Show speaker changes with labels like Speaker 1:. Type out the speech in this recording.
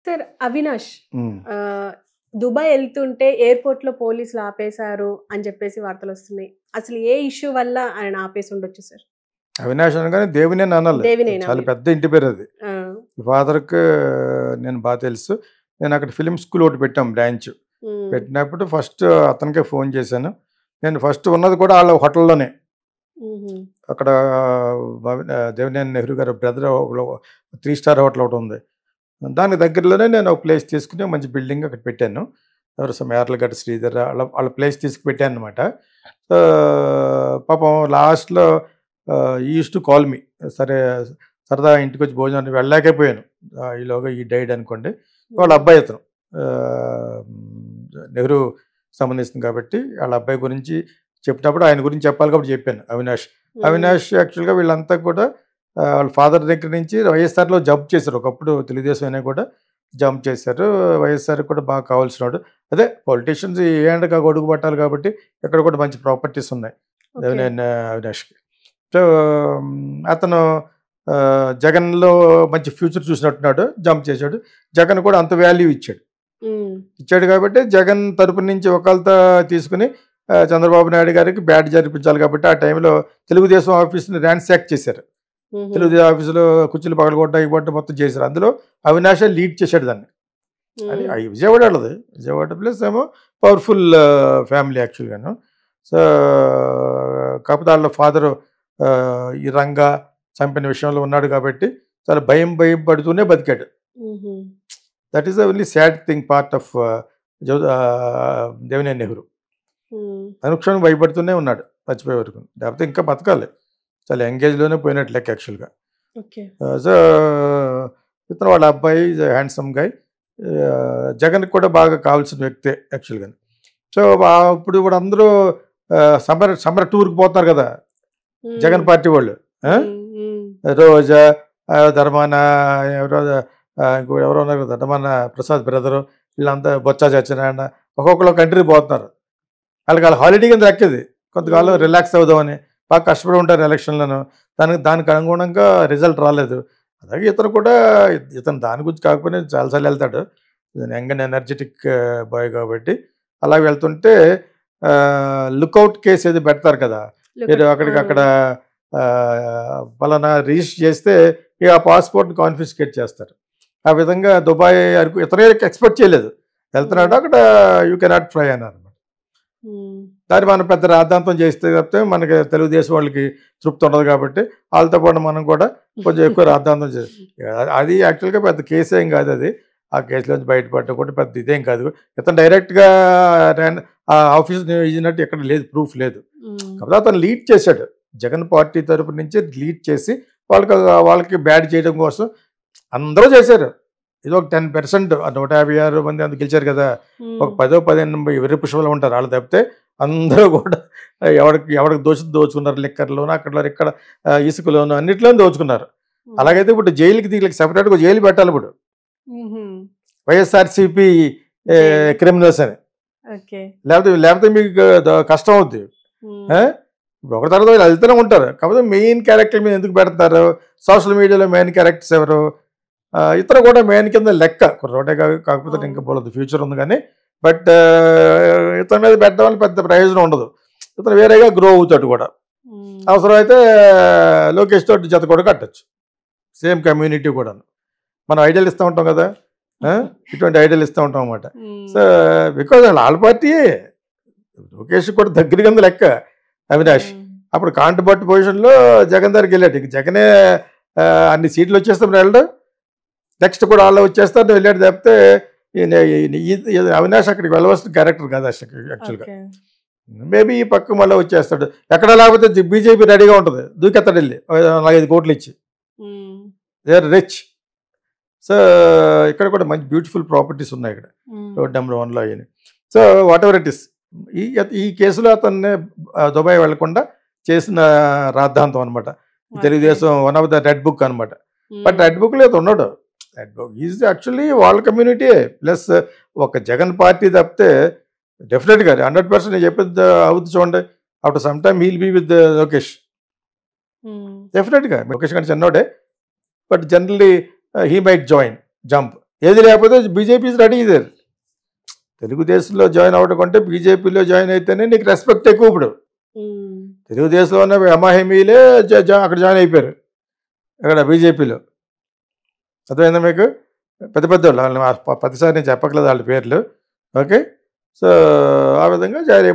Speaker 1: Sir Avinash
Speaker 2: హ్మ్.
Speaker 1: Dubai ఎళ్తుంటే ఎయిర్‌పోర్ట్‌లో పోలీసులు ఆపేశారు అని చెప్పేసి వార్తలొస్తున్నాయి. అసలు ఏ ఇష్యూ వల్ల ఆయన ఆపేసి ఉండొచ్చు సార్?
Speaker 2: అవినాష్ అనగానే దేవినేని అనాలి. చాలా
Speaker 1: దేవినేని.
Speaker 2: పెద్ద ఇంటి పేరది.
Speaker 1: ఆ!
Speaker 2: ఫాదర్‌కి నేను తెలుసు. నేను అక్కడ ఫిల్మ్ స్కూల్ ఒకటి పెట్టాం బ్రాంచ్.
Speaker 1: హ్మ్.
Speaker 2: పెట్టినప్పుడు ఫస్ట్ అతనికే ఫోన్ చేశాను. నేను ఫస్ట్ ఉన్నది కూడా ఆళ్ళ హోటల్‌లోనే.
Speaker 1: హుహు.
Speaker 2: అక్కడ దేవినేని నెహ్రూ గారి బ్రదర్ 3 స్టార్ హోటల్ ఒకటుంది. దానికి దగ్గరలోనే నేను ఒక ప్లేస్ తీసుకొని మంచి బిల్డింగ్ అక్కడ పెట్టాను. ఎవరు యార్లగడ్డ శ్రీధర్ ఆళ్ళ ప్లేస్ తీసుకు పెట్టాననమాట. పాపం లాస్ట్‌లో హి యూజ్డ్ టు కాల్ మీ. సరే సరదాగా ఇంటికొచ్చి భోజనానికి వెళ్ళలేకపోయాను. ఈలోగా ఈ డైడ్ అనుకోండి. వాళ్ళ అబ్బాయి అతను. నెహ్రూ సంబంధించింది కాబట్టి వాళ్ళ అబ్బాయి గురించి చెప్పినప్పుడు ఆయన గురించి చెప్పాలి కాబట్టి చెప్పాను అవినాష్. అవినాష్ యాక్చువల్‌గా వీళ్ళంతా కూడా వాళ్ళ ఫాదర్ దగ్గర నుంచి వైఎస్ఆర్‌లో జంప్ చేశారు. ఒకప్పుడు తెలుగుదేశం అయినా కూడా జంప్ చేశారు. వైఎస్ఆర్‌కి కూడా బాగా కావాల్సినోడు. అదే పొలిటీషియన్స్ ఏ ఎండకి ఆ గొడుగు పట్టాలి కాబట్టి ఇక్కడ కూడా మంచి ప్రాపర్టీస్ ఉన్నాయి.
Speaker 1: ఓకే.
Speaker 2: దేవినేని అవినాష్‌కి. సో, అతను జగన్‌లో మంచి ఫ్యూచర్ చూసినట్టున్నాడు. జంప్ చేశాడు. జగన్ కూడా అంత వాల్యూ ఇచ్చాడు.
Speaker 1: హ్మ్.
Speaker 2: ఇచ్చాడు కాబట్టి జగన్ తరపు నుంచి ఒకళ్ళతో తీసుకుని చంద్రబాబు నాయుడు గారికి బ్యాట్ జరిపించాలి కాబట్టి ఆ టైంలో తెలుగుదేశం ఆఫీస్‌ని ర్యాన్సాక్ చేశారు.
Speaker 1: హుహు.
Speaker 2: తెలుగుదేశం ఆఫీసులో కుర్చీలు పగలగొట్టడం ఇవ్వడం మొత్తం చేశారు. అందులో అవినాషే లీడ్ చేశాడు దాన్ని. అది
Speaker 1: హ్మ్.
Speaker 2: విజయవాడ వాళ్ళది. విజయవాడ ప్లస్ ఏమో పవర్ఫుల్ ఫ్యామిలీ యాక్చువల్‌గాను. సో, కాకపోతే వాళ్ళ ఫాదరు ఈ రంగా చంపిన విషయంలో ఉన్నాడు కాబట్టి చాలా భయం పడుతూనే బతికాడు.
Speaker 1: హుహు.
Speaker 2: That is the only sad thing part of Devineni Nehru.
Speaker 1: హ్మ్.
Speaker 2: అనుక్షణం భయపడుతూనే ఉన్నాడు చచ్చిపోయే వరకు. లేకపోతే ఇంకా బతకాలి. చాలా యంగేజ్‌లోనే పోయినట్టు లెక్క యాక్చువల్‌గా.
Speaker 1: ఓకే.
Speaker 2: సో, ఇతను వాళ్ళ అబ్బాయి హ్యాండ్సమ్ గాయ్. జగన్‌కి కూడా బాగా కావాల్సిన వ్యక్తే యాక్చువల్‌గాను. సో, ఇప్పుడు అందరూ సమ్మర్ టూర్‌కి పోతున్నారు కదా! జగన్
Speaker 1: హ్మ్.
Speaker 2: పార్టీ వాళ్ళు. ఆ!
Speaker 1: హ్మ్. హ్మ్.
Speaker 2: రోజా, ధర్మాన ఎవరో ఇంకోడు ఎవరో ఉన్నారు కదా! ధర్మాన ప్రసాద్ బ్రదరు వీళ్ళంతా బొత్స సత్యనారాయణ ఒక్కొక్కళ్ళు కంట్రీ పోతున్నారు. ఆళ్ళ హాలిడే కింద లెక్కది. కొంతకాలం
Speaker 1: హ్మ్.
Speaker 2: రిలాక్స్ అవుదామని. బాగా కష్టపడి ఉంటారు ఎలక్షన్‌లోను. దానికి అనుగుణంగా రిజల్ట్ రాలేదు. అలాగే ఇతను కూడా ఇతను దాని గురించి కాకపోయినా చాలా సార్లు వెళ్తాడు. ఇతను యంగ్ అండ్ ఎనర్జిటిక్ బాయ్ కాబట్టి అలా వెళ్తుంటే లుకౌట్ కేస్ ఏదో పెడతారు కదా! మీరు
Speaker 1: లుకట్. ఆ!
Speaker 2: అక్కడ పలానా రిజిస్టర్ చేస్తే ఇక ఆ పాస్‌పోర్ట్‌ని కాన్ఫిస్కేట్ చేస్తారు. ఆ విధంగా దుబాయ్ అరకు ఇతనే ఎక్స్‌పెక్ట్ చేయలేదు. వెళ్తున్నాడు
Speaker 1: హ్మ్.
Speaker 2: అక్కడ యూ కెనాట్ ఫ్లై అన్నారన్నమాట.
Speaker 1: హ్మ్.
Speaker 2: దాన్ని మనం పెద్ద రాద్ధాంతం చేస్తే తప్పితే మనకి తెలుగుదేశం వాళ్ళకి తృప్తి ఉండదు కాబట్టి వాళ్ళతో పాటు మనం కూడా కొంచెం ఎక్కువ రాద్ధాంతం అది యాక్చువల్‌గా పెద్ద కేసేం కాదు అది. ఆ కేసులోంచి బయటపడడం కూడా పెద్ద ఇదేం కాదు. ఇతను డైరెక్ట్‌గా ఆ ఆఫీస్‌ని ఇచ్చినట్టు ఎక్కడ లేదు, ప్రూఫ్ లేదు.
Speaker 1: హ్మ్.
Speaker 2: కాకపోతే అతను లీడ్ చేశాడు. జగన్ పార్టీ తరపు నుంచి లీడ్ చేసి వాళ్ళకి బ్యాడ్ చేయడం కోసం అందరూ చేశారు. ఇది ఒక 10% 156 మంది అంత గెలిచారు కదా! ఒక
Speaker 1: హ్మ్.
Speaker 2: 10, 15 వెర్రి పుష్పాలు ఉంటారు. ఆళ్ళు తప్పితే అందరూ కూడా ఎవడికి దోచుకున్నారు. లిక్కర్‌లోను, ఇక్కడ ఇసుకలోను అన్నిట్లోను దోచుకున్నారు.
Speaker 1: హ్మ్.
Speaker 2: అలాగైతే ఇప్పుడు జైలుకి దీనికి సెపరేట్‌గా జైలు పెట్టాలి ఇప్పుడు.
Speaker 1: హుహు.
Speaker 2: వైఎస్ఆర్‌సీపీ
Speaker 1: జైలు.
Speaker 2: క్రిమినల్స్ అని.
Speaker 1: ఓకే.
Speaker 2: లేకపోతే మీకు కష్టం అవుద్ది. ఆ!
Speaker 1: హ్మ్.
Speaker 2: ఇప్పుడు ఒకరి తర్వాత వీళ్ళు వెళ్తూనే ఉంటారు. కాకపోతే మెయిన్ క్యారెక్టర్ మీద ఎందుకు పెడతారు? సోషల్ మీడియాలో మెయిన్ క్యారెక్టర్స్ ఎవరు? ఇతను కూడా మెయిన్ కింద లెక్క. కుర్రోడే కాకపోతే
Speaker 1: అవును.
Speaker 2: ఇంకా బోలెడు ఫ్యూచర్ ఉంది కానీ, బట్ ఇతని మీద పెట్టడం వల్ల పెద్ద ప్రయోజనం ఉండదు. ఇతను వేరేగా గ్రో అవుతాడు కూడా.
Speaker 1: హ్మ్.
Speaker 2: అవసరమైతే లోకేష్ తోటి జత కూడా కట్టొచ్చు. సేమ్ కమ్యూనిటీ కూడాను. మనం ఐడియాలు ఇస్తూ ఉంటాం కదా! ఆ! ఇటువంటి ఐడియాలు ఇస్తూ ఉంటాం అన్నమాట. సో,
Speaker 1: హ్మ్.
Speaker 2: బికాజ్ ఆళ్ళ పార్టీయే. లోకేష్ కూడా దగ్గర కింద లెక్క అవినాష్.
Speaker 1: హ్మ్.
Speaker 2: అప్పుడు కాంట్రిబ్యూట్ పొజిషన్‌లో జగన్ దగ్గరికి వెళ్ళాడు. ఇక జగనే అన్ని సీట్లు వచ్చేస్తే మరి వెళ్ళడు. నెక్స్ట్ కూడా వాళ్ళు వచ్చేస్తారు నువ్వు వెళ్ళాడు తప్పితే అవినాష్ అక్కడికి వెళ్ళవలసిన క్యారెక్టర్ కాదు యాక్చువల్‌గా.
Speaker 1: ఓకే.
Speaker 2: మేబీ ఈ పక్క మళ్ళీ వచ్చేస్తాడు. ఎక్కడ లేకపోతే బీజేపీ రెడీగా ఉంటుంది. దూకెత్తాడు వెళ్ళి 4, 5 కోట్లు ఇచ్చి.
Speaker 1: హ్మ్.
Speaker 2: They are rich. సో, ఇక్కడ కూడా మంచి బ్యూటిఫుల్ ప్రాపర్టీస్ ఉన్నాయి ఇక్కడ.
Speaker 1: హ్మ్.
Speaker 2: రోడ్ నెంబర్ 1లో అయ్యని. So, whatever it is. ఈ ఈ కేసులో అతన్ని దుబాయ్ వెళ్లకుండా చేసిన రాద్ధాంతం అనమాట.
Speaker 1: Okay.
Speaker 2: Telugu Desam one of the red book అనమాట. But
Speaker 1: hmm.
Speaker 2: రెడ్ బుక్‌లో ఇతను ఉన్నాడు. రెడ్ బుక్ ఈజ్ యాక్చువల్లీ వాళ్ళ కమ్యూనిటీయే. ప్లస్ ఒక జగన్ పార్టీ తప్పితే డెఫినెట్‌గా 100% నేను చెప్పింది అవుద్ది చూడండి. After some time he will be with Lokesh.
Speaker 1: Hmm.
Speaker 2: డెఫినెట్‌గా లోకేష్ కంటే చిన్నోడే. But generally he might jump. ఏది లేకపోతే బీజేపీ ఇస్ రెడీ దేర్. తెలుగుదేశంలో జాయిన్ అవ్వడం కంటే బీజేపీలో జాయిన్ అయితేనే నీకు రెస్పెక్ట్ ఎక్కువ. ఇప్పుడు తెలుగుదేశంలో ఉన్న ఎంఐఎంఈలే అక్కడ జాయిన్ అయిపోయారు అక్కడ బీజేపీలో. అర్థమైందా మీకు? పెద్ద పెద్ద వాళ్ళు, ప్రతిసారి నేను చెప్పట్లేదు వాళ్ళ పేర్లు. ఓకే, సో ఆ విధంగా జాయిన్